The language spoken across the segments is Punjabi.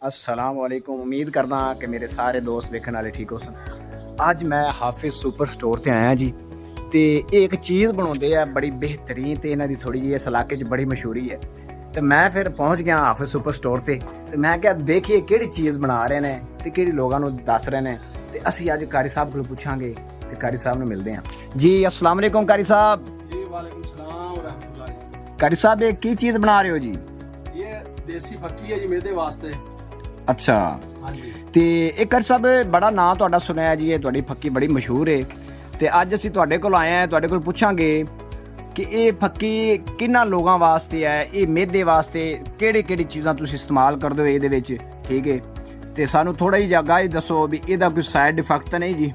अस्सलाम वालेकुम। उम्मीद करदा कि मेरे सारे दोस्त वेखण वाले ठीक हो सन। अज मैं हाफिज़ सुपर स्टोर ते आया जी। ते एक चीज़ बनाते हैं बड़ी बेहतरीन, तो इन्हों की थोड़ी जी इस इलाके बड़ी मशहूरी है। तो मैं फिर पहुँच गया हाफिज़ सुपर स्टोर ते। तो मैं क्या देखिए कि चीज़ बना रहे हैं तो कि लोगों को दस रहे हैं। तो असी अज कारी साहब को पूछांगे तो कारी साहब ने मिलते हैं जी। अस्सलाम वालेकुम कारी साहब। जी वालेकुम सलाम व रहमतुल्लाह। कारी साहब ये की चीज़ बना रहे हो जी? ये देसी फक्की है जी मेरे वास्ते। अच्छा हाँ जी। ਤੇ ਇਹ ਕਰ ਸਾਹਿਬ ਬੜਾ ਨਾਂ ਤੁਹਾਡਾ ਸੁਣਿਆ ਜੀ, ਇਹ ਤੁਹਾਡੀ ਫੱਕੀ ਬੜੀ ਮਸ਼ਹੂਰ ਹੈ। ਤੇ ਅੱਜ ਅਸੀਂ ਤੁਹਾਡੇ ਕੋਲ ਆਏ ਹਾਂ, ਤੁਹਾਡੇ ਕੋਲ ਪੁੱਛਾਂਗੇ ਕਿ ਇਹ ਫੱਕੀ ਕਿੰਨਾ ਲੋਕਾਂ ਵਾਸਤੇ ਹੈ, ਇਹ ਮਿਹਦੇ ਵਾਸਤੇ ਕਿਹੜੀ ਕਿਹੜੀ ਚੀਜ਼ਾਂ ਤੁਸੀਂ ਇਸਤੇਮਾਲ ਕਰਦੇ ਹੋ ਇਹਦੇ ਵਿੱਚ, ਠੀਕ ਹੈ? ਤੇ ਸਾਨੂੰ ਥੋੜਾ ਜਿਹਾ ਗਾਇ ਦੱਸੋ ਵੀ ਇਹਦਾ ਕੋਈ ਸਾਈਡ ਇਫੈਕਟ ਤਾਂ ਨਹੀਂ ਜੀ?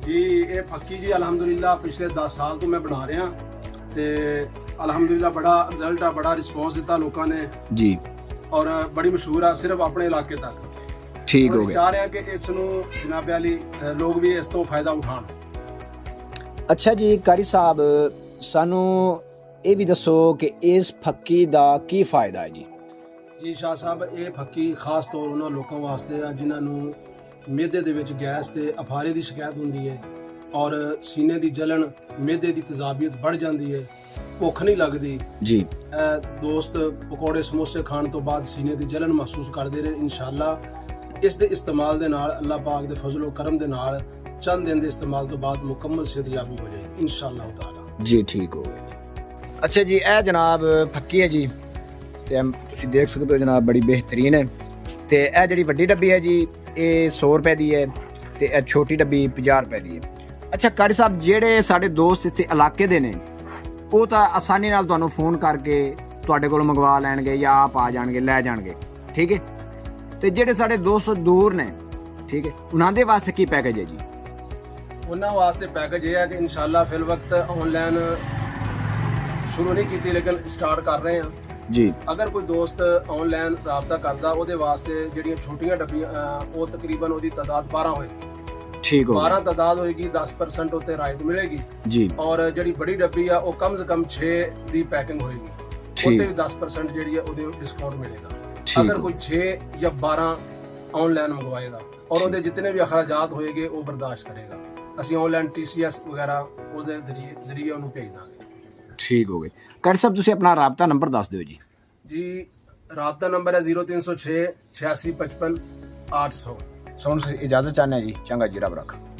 ਜੀ ਇਹ ਫੱਕੀ ਜੀ ਅਲਹਮਦੁਲਿਲਾ ਪਿਛਲੇ 10 ਸਾਲ ਤੋਂ ਮੈਂ ਬਣਾ ਰਿਹਾ ਤੇ ਅਲਹਮਦੁਲਿਲਾ ਬੜਾ ਰਿਜ਼ਲਟ ਆ, ਬੜਾ ਰਿਸਪੌਂਸ ਦਿੱਤਾ ਲੋਕਾਂ ਨੇ ਜੀ ਔਰ ਬੜੀ ਮਸ਼ਹੂਰ ਆ ਸਿਰਫ ਆਪਣੇ ਇਲਾਕੇ ਤੱਕ। ਠੀਕ ਹੋ ਗਿਆ। ਚਾਹ ਰਿਹਾ ਕਿ ਇਸ ਨੂੰ ਜਨਾਬ ਵਾਲੀ ਲੋਕ ਵੀ ਇਸ ਤੋਂ ਫਾਇਦਾ ਉਠਾਉਣ। ਅੱਛਾ ਜੀ ਕਾਰੀ ਸਾਹਿਬ, ਸਾਨੂੰ ਇਹ ਵੀ ਦੱਸੋ ਕਿ ਇਸ ਫੱਕੀ ਦਾ ਕੀ ਫਾਇਦਾ ਹੈ ਜੀ? ਜੀ ਸ਼ਾਹ ਸਾਹਿਬ, ਇਹ ਫੱਕੀ ਖਾਸ ਤੌਰ ਉਹਨਾਂ ਲੋਕਾਂ ਵਾਸਤੇ ਆ ਜਿਨ੍ਹਾਂ ਨੂੰ ਮਿਹਦੇ ਦੇ ਵਿੱਚ ਗੈਸ ਤੇ ਅਫਾਰੇ ਦੀ ਸ਼ਿਕਾਇਤ ਹੁੰਦੀ ਹੈ ਔਰ ਸੀਨੇ ਦੀ ਜਲਨ, ਮਿਹਦੇ ਦੀ ਤੇਜ਼ਾਬੀਅਤ ਵੱਧ ਜਾਂਦੀ ਹੈ, ਭੁੱਖ ਨਹੀਂ ਲੱਗਦੀ ਜੀ। ਦੋਸਤ ਪਕੌੜੇ ਸਮੋਸੇ ਖਾਣ ਤੋਂ ਬਾਅਦ ਸੀਨੇ ਦੀ ਜਲਨ ਮਹਿਸੂਸ ਕਰਦੇ ਨੇ। ਇਨਸ਼ਾਅੱਲਾ ਇਸ ਦੇ ਇਸਤੇਮਾਲ ਦੇ ਨਾਲ ਅੱਲਾਹ ਪਾਕ ਦੇ ਫਜ਼ਲ ਕਰਮ ਦੇ ਨਾਲ ਚੰਦ ਦਿਨ ਦੇ ਇਸਤੇਮਾਲ ਤੋਂ ਬਾਅਦ ਮੁਕੰਮਲ ਸਿਹਤਯਾਬੀ ਹੋ ਜਾਏਗੀ ਇਨਸ਼ਾਅੱਲਾ ਤਾਲਾ ਜੀ। ਠੀਕ ਹੋ ਗਿਆ। ਅੱਛਾ ਜੀ, ਇਹ ਜਨਾਬ ਫੱਕੀ ਹੈ ਜੀ ਤੇ ਤੁਸੀਂ ਦੇਖ ਸਕਦੇ ਹੋ ਜਨਾਬ ਬੜੀ ਬਿਹਤਰੀਨ ਹੈ। ਤੇ ਇਹ ਜਿਹੜੀ ਵੱਡੀ ਡੱਬੀ ਹੈ ਜੀ ਇਹ 100 ਰੁਪਏ ਦੀ ਹੈ ਤੇ ਇਹ ਛੋਟੀ ਡੱਬੀ 50 ਰੁਪਏ ਦੀ ਹੈ। ਅੱਛਾ ਕਾਰੀ ਸਾਹਿਬ, ਜਿਹੜੇ ਸਾਡੇ ਦੋਸਤ ਇੱਥੇ ਇਲਾਕੇ ਦੇ ਨੇ ਉਹ ਤਾਂ ਆਸਾਨੀ ਨਾਲ ਤੁਹਾਨੂੰ ਫੋਨ ਕਰਕੇ ਤੁਹਾਡੇ ਕੋਲ ਮੰਗਵਾ ਲੈਣਗੇ ਜਾਂ ਆਪ ਆ ਜਾਣਗੇ ਲੈ ਜਾਣਗੇ, ਠੀਕ ਹੈ? ਤੇ ਜਿਹੜੇ ਸਾਡੇ ਦੋਸਤ ਦੂਰ ਨੇ, ਠੀਕ ਹੈ, ਉਹਨਾਂ ਦੇ ਵਾਸਤੇ ਕੀ ਪੈਕੇਜ ਹੈ ਜੀ? ਉਹਨਾਂ ਵਾਸਤੇ ਪੈਕੇਜ ਇਹ ਹੈ ਕਿ ਇਨਸ਼ਾਅੱਲਾ ਫਿਲ ਵਕਤ ਆਨਲਾਈਨ ਸ਼ੁਰੂ ਨਹੀਂ ਕੀਤੀ ਲੇਕਿਨ ਸਟਾਰਟ ਕਰ ਰਹੇ ਹਾਂ ਜੀ। ਅਗਰ ਕੋਈ ਦੋਸਤ ਆਨਲਾਈਨ ਰਾਬਤਾ ਕਰਦਾ ਉਹਦੇ ਵਾਸਤੇ ਜਿਹੜੀਆਂ ਛੋਟੀਆਂ ਡੱਬੀਆਂ ਉਹ ਤਕਰੀਬਨ ਉਹਦੀ ਤਾਦਾਦ 12 ਹੋਏਗੀ। ਠੀਕ ਹੋ 12 ਤਾਦਾਦ ਹੋਏਗੀ, 10% ਉੱਤੇ ਰਾਇਤ ਮਿਲੇਗੀ ਜੀ। ਔਰ ਜਿਹੜੀ ਬੜੀ ਡੱਬੀ ਆ ਉਹ ਕਮ ਸੇ ਕਮ 6 ਦੀ ਪੈਕਿੰਗ ਹੋਏਗੀ, ਉੱਤੇ ਵੀ 10% ਜਿਹੜੀ ਹੈ ਉਹਦੇ ਡਿਸਕਾਊਂਟ ਮਿਲੇਗਾ ਅਗਰ ਕੋਈ 6 ਜਾਂ 12 ਆਨਲਾਈਨ ਮੰਗਵਾਏਗਾ ਔਰ ਉਹਦੇ ਜਿੰਨੇ ਵੀ ਅਖਰਾਜਾਤ ਹੋਏਗੇ ਉਹ ਬਰਦਾਸ਼ਤ ਕਰੇਗਾ। ਅਸੀਂ ਆਨਲਾਈਨ TCS ਵਗੈਰਾ ਉਹਦੇ ਜ਼ਰੀਏ ਉਹਨੂੰ ਭੇਜ ਦਾਂਗੇ। ਠੀਕ ਹੋ ਗਏ। ਕਰ ਸਾਹਿਬ ਤੁਸੀਂ ਆਪਣਾ ਰਾਬਤਾ ਨੰਬਰ ਦੱਸ ਦਿਓ ਜੀ। ਜੀ ਰਾਬਤਾ ਨੰਬਰ ਹੈ 0306 8655 800। ਸੋਨੂੰ ਇਜਾਜ਼ਤ ਚਾਹੁੰਦੇ ਜੀ। ਚੰਗਾ ਜੀ, ਰੱਬ ਰੱਖ।